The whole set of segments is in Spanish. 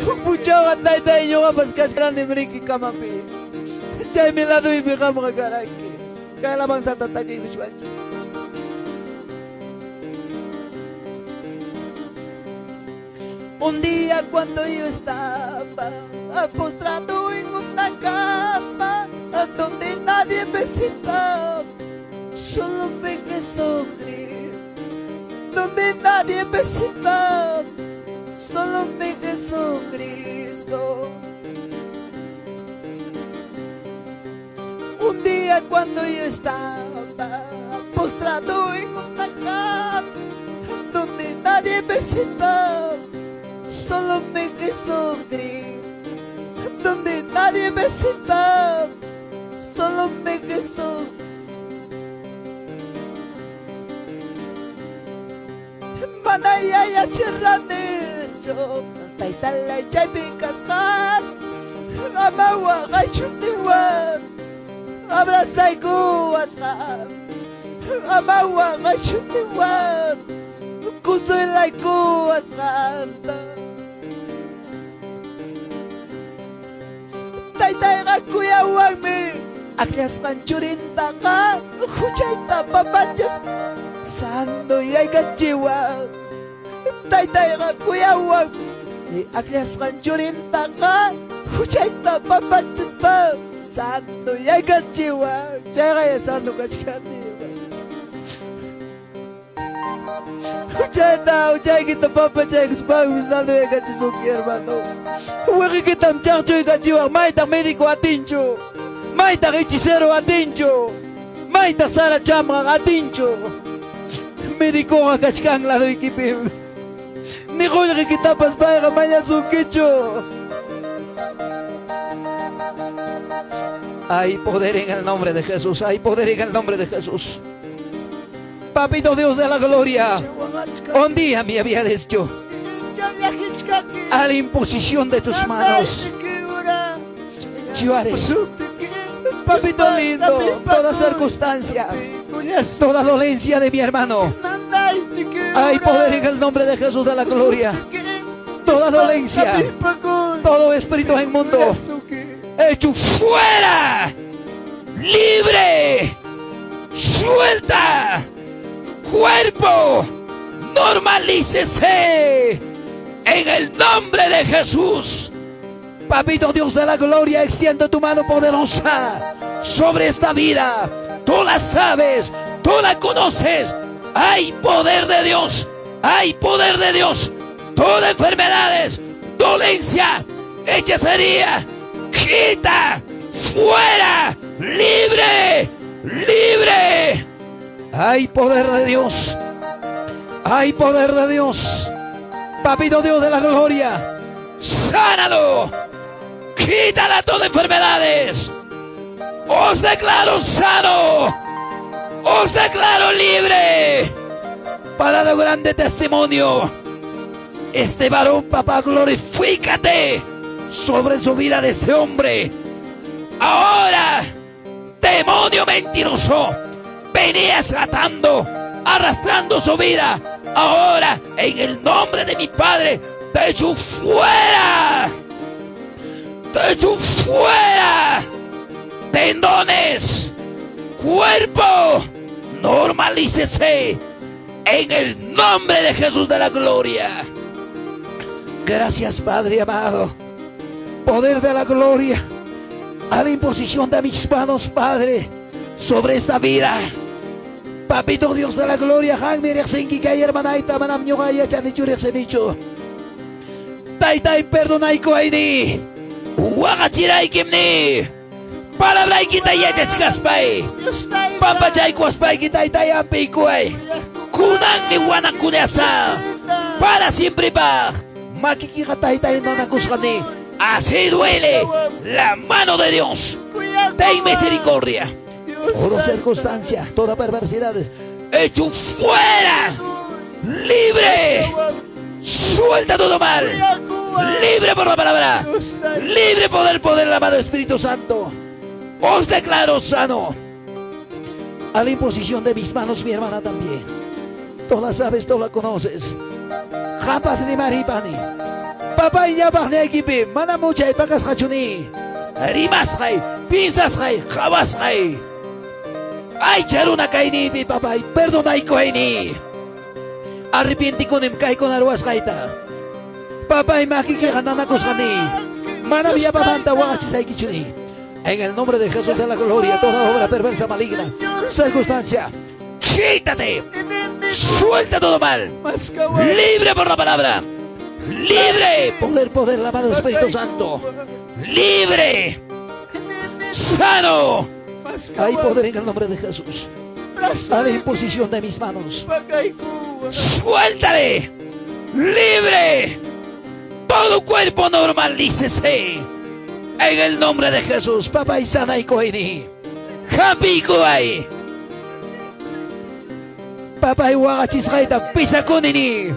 Puchawan tayo nyo ka paskaskan ni Mriki Kamapi. Chay milado ibigam ka garaki. Kaya lamang sa tatagay ko siya. Un día cuando yo estaba postrado en una cama donde nadie me citaba, solo vi Jesucristo. Donde nadie me citaba, solo vi Jesucristo. Un día cuando yo estaba postrado en una cama donde nadie me citaba, solo me Jesucristo, donde nadie me citaba, solo me Jesús. Manaya ya chirranecho, taitala chay pinkaskan, amawa kay chutiwas, abrazay kuwaskan, amawa kay chutiwas, kusoy lay kuwaskan. Tay ka kuya wag mi aklas kan churinta ka huchay ta papanchas sando yay kachiwa. Tay ka kuya wag mi aklas kan churinta ka huchay ta papanchas pa sando yay kachiwa. Chay kaya sando kachikani Uchay kita papa chay kuspa usando yay kachisuki hermano. Huwag kita mcharcho ikachiwa, maita médico atincho, maita hechicero atincho, maita sara chama atincho, médico akachkang lalo ikipim. Ni kuya kita paspaya kamanya sukicho. Hay poder en el nombre de Jesús, hay poder en el nombre de Jesús. Papito Dios de la gloria, un día me había dicho, a la imposición de tus manos, yo haré. Papito lindo, toda circunstancia, toda dolencia de mi hermano, hay poder en el nombre de Jesús de la gloria. Toda dolencia, todo espíritu inmundo, hecho fuera, libre, suelta, cuerpo, normalícese. En el nombre de Jesús, Papito Dios de la gloria, extiende tu mano poderosa sobre esta vida. Tú la sabes, tú la conoces. Hay poder de Dios, hay poder de Dios. Toda enfermedades, dolencia, hechicería, quita, fuera, libre, libre. Hay poder de Dios, hay poder de Dios. Papito Dios de la gloria, sánalo, quítala todas enfermedades. Os declaro sano, os declaro libre. Para dar grande testimonio, este varón, papá, glorifícate sobre su vida de este hombre. Ahora, demonio mentiroso, venías atando, arrastrando su vida. Ahora, en el nombre de mi Padre, te echo fuera. Te echo fuera. Tendones, cuerpo, normalícese. En el nombre de Jesús de la gloria. Gracias, Padre amado. Poder de la gloria. A la imposición de mis manos, Padre, sobre esta vida. Papito Dios de la gloria, Taitai perdonai koaini, Wagachirai kimni, Palabrai kita yachasgaspai, Pampachay kuaspai kita api kuai, Kunang ni wanak kunyasa, para siempre pa, Makikikataitai nanakuskani, así duele la mano de Dios. Ten misericordia. Toda circunstancia, toda perversidad, hecho fuera, libre, suelta todo mal, libre por la palabra, libre por el poder del amado Espíritu Santo. Os declaro sano. A la imposición de mis manos, mi hermana también. Tú la sabes, tú la conoces. Jamás ni maripani. Papá y ya bajne equipe, mana mucha y pagas hachuni. Rimas hay, pinzas hay, jabas hay. Ay, charuna kaini, mi papá, perdona y koini. Arrepienti con em kai con arwas kaita. Papá y maki que ganana cosani. Mana vía babanta wagasi sai kichuni. En el nombre de Jesús de la gloria, toda obra perversa, maligna, circunstancia, quítate, suelta todo mal, libre por la palabra, libre, poder, la mano del Espíritu Santo, libre, sano. Hay poder en el nombre de Jesús. A la imposición de mis manos, suéltale, libre, todo cuerpo normalícese. En el nombre de Jesús, papá y sana y coini. Happy Kuai. Papá y wagachis raita pisa conini.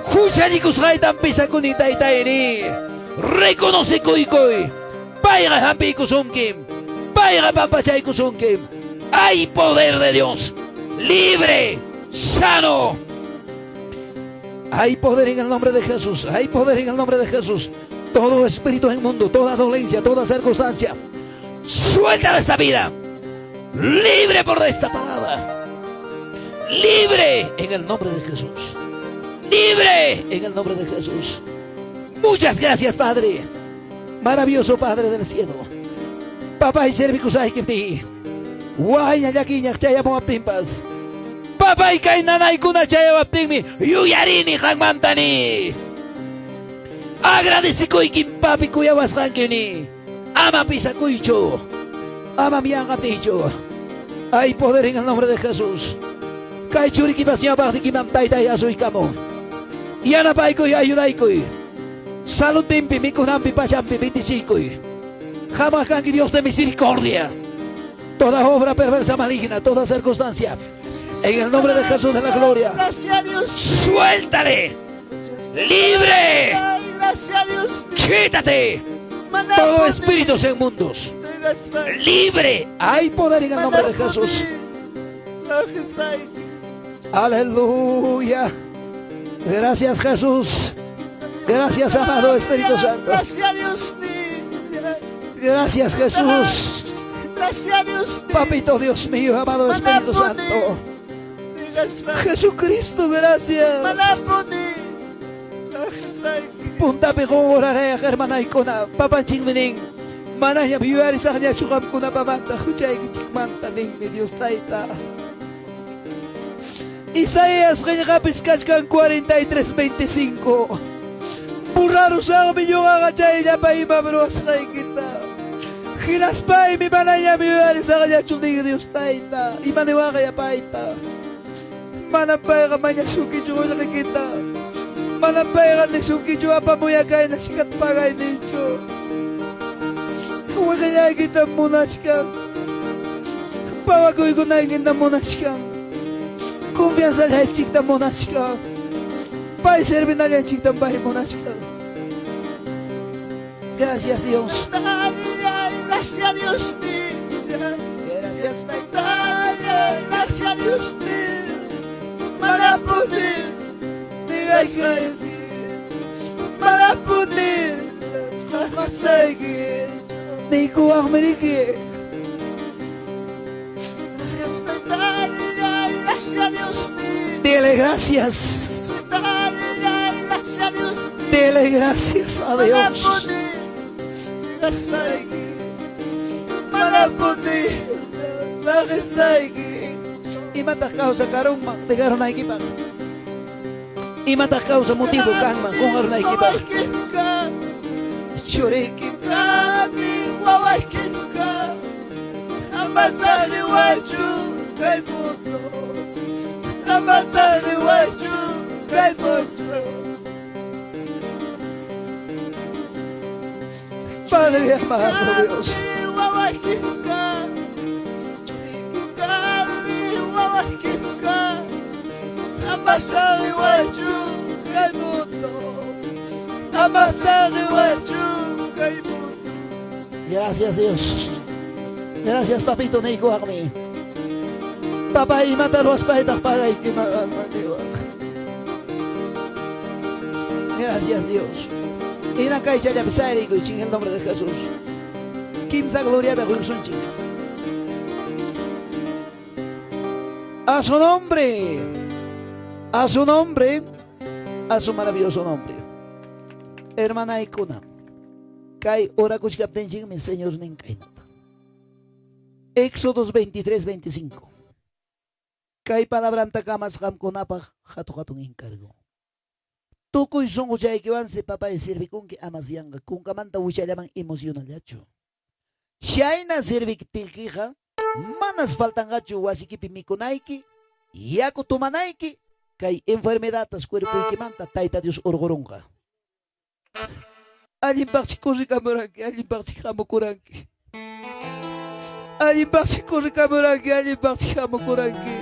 Jushanikus raita pisa conita itaini. Reconoce koi. Paira happy kusunkim. Paira papachay kusunkim. Hay poder de Dios. Libre. Sano. Hay poder en el nombre de Jesús. Hay poder en el nombre de Jesús. Todo espíritu inmundo, toda dolencia, toda circunstancia, suelta de esta vida. Libre por esta palabra. Libre en el nombre de Jesús. Libre en el nombre de Jesús. Muchas gracias, Padre. Maravilloso Padre del cielo. Papá y servicus ay que ti. Guay ñaquiña chaya mo aptimpas. Papá y kainana y kuna chaya aptimi. Yuyarini hangmantani. Agradezco y papi cuya vasrankini. Ama pisacuicho. Ama mi angaticho. Hay poder en el nombre de Jesús. Kaichuri ki pasnya bakti ki mamtai tai asui kamo. Yana paiko y ayudaico. Salud timpi mi kunampi pachampi vitisico. Jamás canqui Dios de misericordia. Toda obra perversa maligna, toda circunstancia. En el nombre de Jesús de la gloria. Suéltale. Libre. Quítate todo espíritus inmundos. Libre. Hay poder en el nombre de Jesús. Aleluya. Gracias, Jesús. Gracias, amado Espíritu Santo. Gracias, Jesús. Papito Dios mío, amado Espíritu Santo. Jesucristo, gracias. Punta pegorare hermana ikona papa chingmening mananya biwari sahnya sukam kuna pamanta huchay kichikmanta ning ni Dios taita. Isaías kapis kachkan 43:25. Burraro sa mi yung agachay ya pa imabros kay kita. Hinaspay mi mananya biwari sahnya chuning Dios taita. Imaniwa kaya paita. Manapay kamanya suki chulo kita. Malampayan ni suki jo apa mo yagay na sikat pagay nicho. Huwag kaya kita munas kang. Pawagoy ko na ingin na munas kang. Kumpiyansa lahat chikta munas kang. Pai serve na lahat chikta bahay munas kang. Gracias Dios. Gracias Dios. Gracias Gracias Dios. Maraputi. Para poder conseguir nem com a América. Dele gracias. Dele gracias a Dios. Para poder conseguir. Y mata causa caramba de garona equipa. Y mata causa motivo calma con arna equipa. Choreki kami wawakika. Amazani wachu kay mundo. Amazani wachu kay mundo. Padre amado Dios. Amasari waju kay mundo. Amasari waju kay mundo. Gracias Dios. Gracias papito Nico Armi. Papá y mataros paitas para que me. Gracias Dios. Inakay siya pisari ko en el nombre de Jesús. Kimsa gloria de Jesús. A su nombre, a su nombre, a su maravilloso nombre. Hermana Ikuna, Kai ora kuchkapten ching mi Señor ninkainata. Éxodos 23-25. Kai palabranta kamas kam kunapa hatu encargo. Tukoy son uchay kiwan si papa sirvi kung ki amas yanga kung kamanta uchay lamang emosyonal yacho. Chay na sirvi kilkija, manas faltan gacho wasikipi mikunaiki, yaku tumanaiki, kay enfermedades cuerpo y manta taita Dios orgoronga. Alimbak si kuri kamuranki, alimbak si kamukuranki. Alimbak si kuri kamuranki, alimbak si kamukuranki.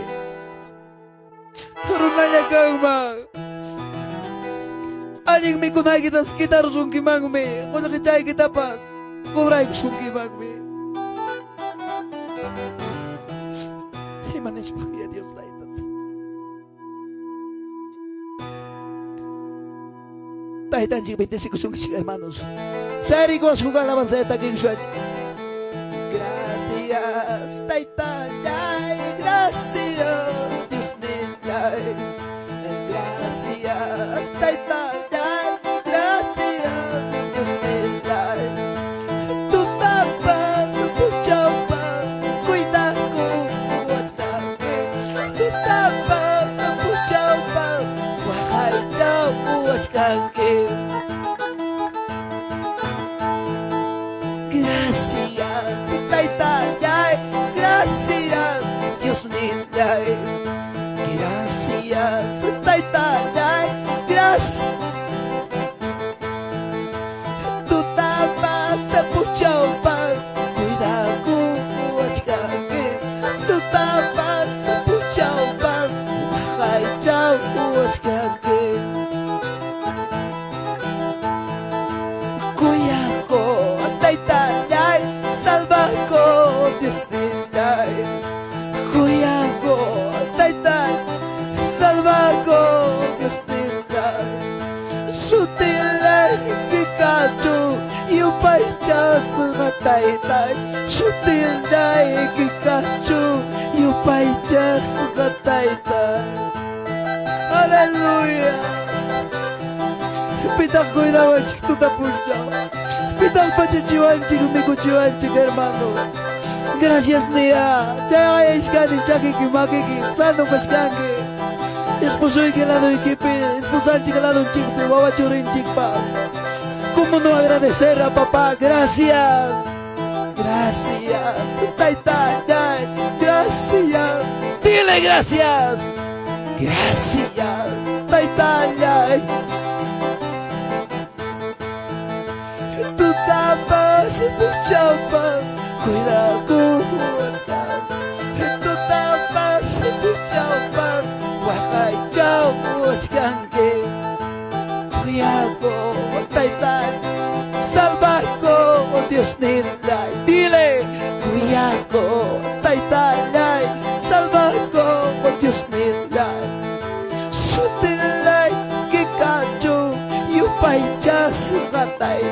Runanya kauma. Aling mikunay kita sekitar sungki mangme, kung nakichay kita pas, kubray sungki mangme. Himanes po ya Dios tayo. Tayo tanjik 25 sungki hermanos. Sari ko suka laban sa taging suwaj. Gracias, taita, gracias, Dios nilay. Gracias, taita. Gracias, taitay, gracias, Dios nilay. Gracias, taitay, gracias. Tu tapas sa puchaupan, cuida ko waskake. Tu tapas sa puchaupan, wakay chau waskake. Kuya ko, taitay, salva ko, Dios nilay. Kuya ko, taitay, salva ko, Dios nilay. Sutilay, kikacho, yupay chas nga taitay. Sutilay, kikacho, yupay chas nga taitay. Hallelujah. Pitak ko inawan chik tutapuncha. Pitak pa chichiwan chik umikuchiwan chik hermano. Gracias Nia. Chaya iskani chakiki makiki. Sano pashkangi. Esposoy que lado equipe. Esposan chik lado chikpi. Wawachurin chik pas. ¿Cómo no agradecer a papá? Gracias. Gracias. Taita, gracias. Dile gracias. Gracias. Taita, Puchaupan, cuida con Huascan. Tu tapas, puchaupan, wakay chau Huascan que cuidago, taitan, salva con Dios nilay. Dile, cuidago, taitan, salva con Dios nilay. Sutilay, kikacho, yupay chas gatay.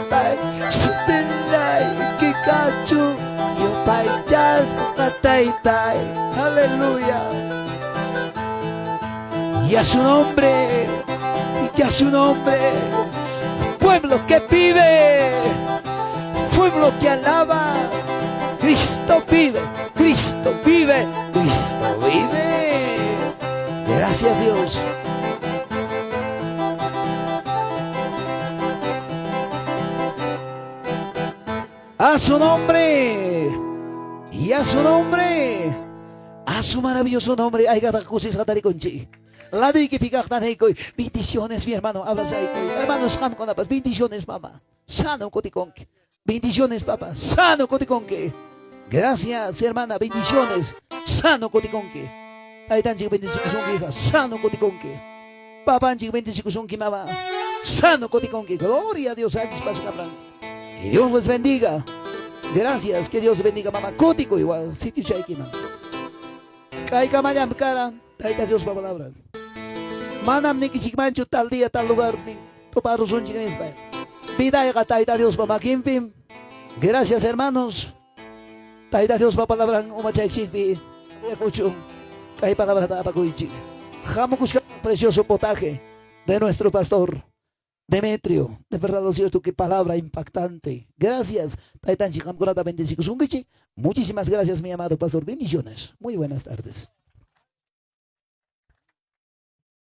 Kikachu, yupay chas kataytay. Aleluya. Y a su nombre, pueblo que vive, pueblo que alaba. Cristo vive, Cristo vive, Cristo vive. Gracias Dios. A su nombre, y a su nombre, a su maravilloso nombre. Ay, gatakusis katarikonchi. Lado y que picak tanaykoy. Bendiciones, mi hermano. Abrazaykoy. Hermanos, ham con la paz. Bendiciones, mamá. Sano kotikonke. Bendiciones, papá. Sano kotikonke. Gracias, hermana. Bendiciones. Sano kotikonke. Ay, tan chico bendición, hija. Sano kotikonke. Papá, chico bendición, mamá. Sano kotikonke. Gloria a Dios. Antes paso cabrón. Que Dios les bendiga. Gracias, que Dios bendiga, mamá. Cótico igual, sitio chaikima. Kay kamayam cara, taita Dios pa palabra. Manam ni kisikmancho tal día, tal lugar, ni toparos un chicanisba. Vida y Taita Dios Papa Kimpim. Gracias hermanos. Taita Dios Papa palabra umachay chipi. Escucho. Hay palabra tapa cuichi. Jamucusca precioso potaje de nuestro pastor Demetrio. De verdad lo cierto, qué palabra impactante. Gracias. Taitan Chicam Kurata 25 Muchísimas gracias, mi amado pastor. Bendiciones. Muy buenas tardes.